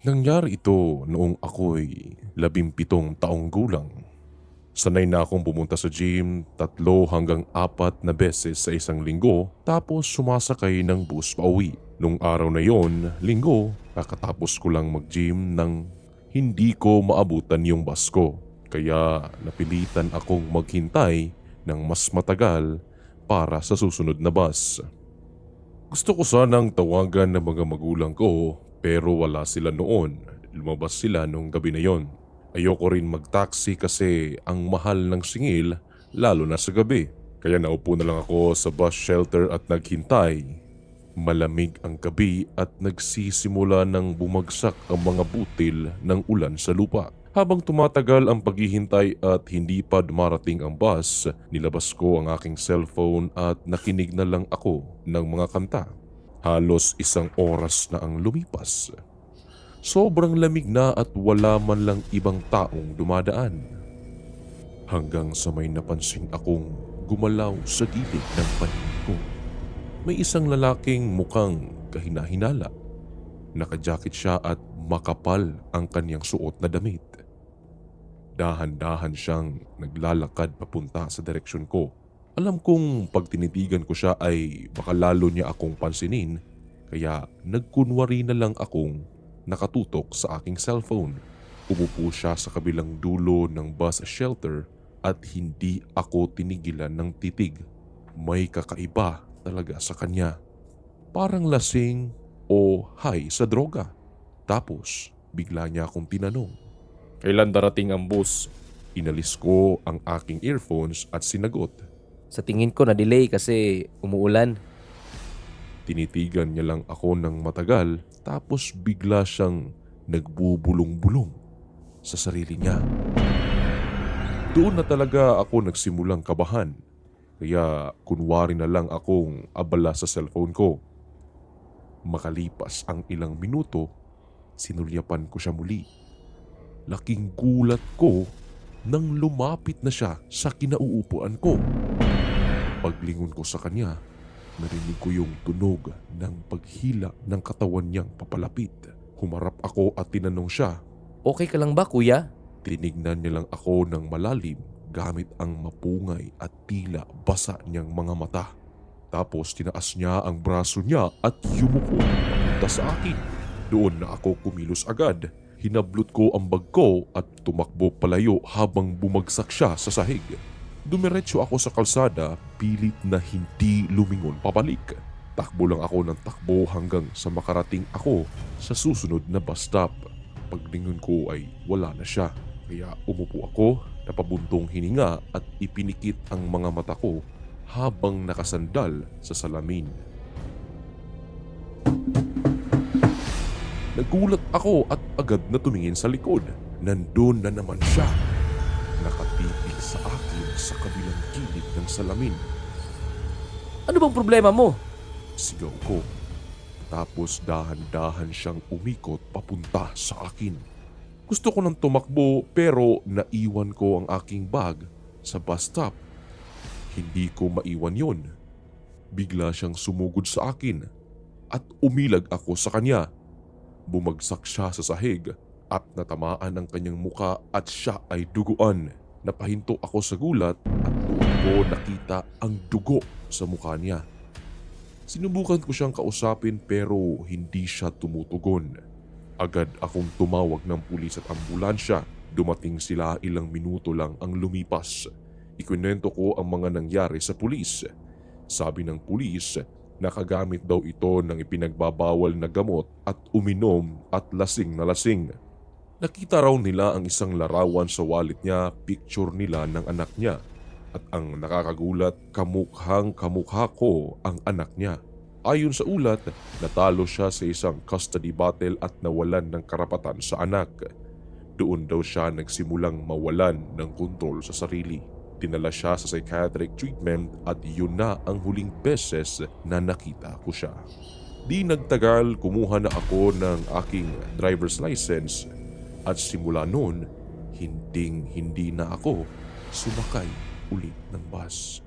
Nangyari ito noong ako'y 17 taong gulang. Sanay na akong pumunta sa gym 3 hanggang 4 na beses sa isang linggo tapos sumasakay ng bus pauwi. Nung araw na yon, linggo, kakatapos ko lang mag-gym nang hindi ko maabutan yung bus ko. Kaya napilitan akong maghintay ng mas matagal para sa susunod na bus. Gusto ko sanang tawagan ng mga magulang ko pero wala sila noon. Lumabas sila nung gabi na yon. Ayoko rin mag-taxi kasi ang mahal ng singil lalo na sa gabi. Kaya naupo na lang ako sa bus shelter at naghintay. Malamig ang gabi at nagsisimula ng bumagsak ang mga butil ng ulan sa lupa. Habang tumatagal ang paghihintay at hindi pa dumarating ang bus, nilabas ko ang aking cellphone at nakinig na lang ako ng mga kanta. Halos 1 oras na ang lumipas. Sobrang lamig na at wala man lang ibang taong dumadaan. Hanggang sa may napansin akong gumalaw sa gilid ng paningin ko. May isang lalaking mukhang kahina-hinala. Naka-jacket siya at makapal ang kanyang suot na damit. Dahan-dahan siyang naglalakad papunta sa direksyon ko. Alam kong pag tinitigan ko siya ay baka lalo niya akong pansinin, kaya nagkunwari na lang akong nakatutok sa aking cellphone. Umupo siya sa kabilang dulo ng bus shelter at hindi ako tinigilan ng titig. May kakaiba talaga sa kanya. Parang lasing o high sa droga. Tapos bigla niya akong tinanong, "Kailan darating ang bus?" Inalis ko ang aking earphones at sinagot. Sa tingin ko na-delay kasi umuulan. Tinitigan niya lang ako ng matagal tapos bigla siyang nagbubulong-bulong sa sarili niya. Doon na talaga ako nagsimulang kabahan, kaya kunwari na lang akong abala sa cellphone ko. Makalipas ang ilang minuto, sinulyapan ko siya muli. Laking gulat ko nang lumapit na siya sa kinauupuan ko. Paglingon ko sa kanya, narinig ko yung tunog ng paghila ng katawan niyang papalapit. Humarap ako at tinanong siya. Okay ka lang ba, kuya? Tinignan niya lang ako ng malalim gamit ang mapungay at tila basa niyang mga mata. Tapos tinaas niya ang braso niya at yumuko papunta sa akin. Doon na ako kumilos agad. Hinablot ko ang bag ko at tumakbo palayo habang bumagsak siya sa sahig. Dumiretso ako sa kalsada, pilit na hindi lumingon pabalik. Takbo lang ako ng takbo hanggang sa makarating ako sa susunod na bus stop. Paglingon ko ay wala na siya, kaya umupo ako, napabuntong hininga at ipinikit ang mga mata ko habang nakasandal sa salamin. Nagulat ako at agad na tumingin sa likod. Nandun na naman siya. Nakatitig sa akin sa kabilang gilid ng salamin. Ano bang problema mo? Sigaw ko. Tapos dahan-dahan siyang umikot papunta sa akin. Gusto ko nang tumakbo pero naiwan ko ang aking bag sa bus stop. Hindi ko maiwan yon. Bigla siyang sumugod sa akin at umilag ako sa kanya. Bumagsak siya sa sahig at natamaan ang kanyang muka at siya ay duguan. Napahinto ako sa gulat at doon ko nakita ang dugo sa mukha niya. Sinubukan ko siyang kausapin pero hindi siya tumutugon. Agad akong tumawag ng pulis at ambulansya. Dumating sila ilang minuto lang ang lumipas. Ikwento ko ang mga nangyari sa pulis. Sabi ng pulis, nakagamit daw ito ng ipinagbabawal na gamot at uminom at lasing na lasing. Nakita raw nila ang isang larawan sa wallet niya, picture nila ng anak niya. At ang nakakagulat, kamukhang kamukha ko ang anak niya. Ayon sa ulat, natalo siya sa isang custody battle at nawalan ng karapatan sa anak. Doon daw siya nagsimulang mawalan ng kontrol sa sarili. Dinala siya sa psychiatric treatment at yun na ang huling beses na nakita ko siya. Di nagtagal, kumuha na ako ng aking driver's license at simula noon, hindi na ako sumakay ulit ng bus.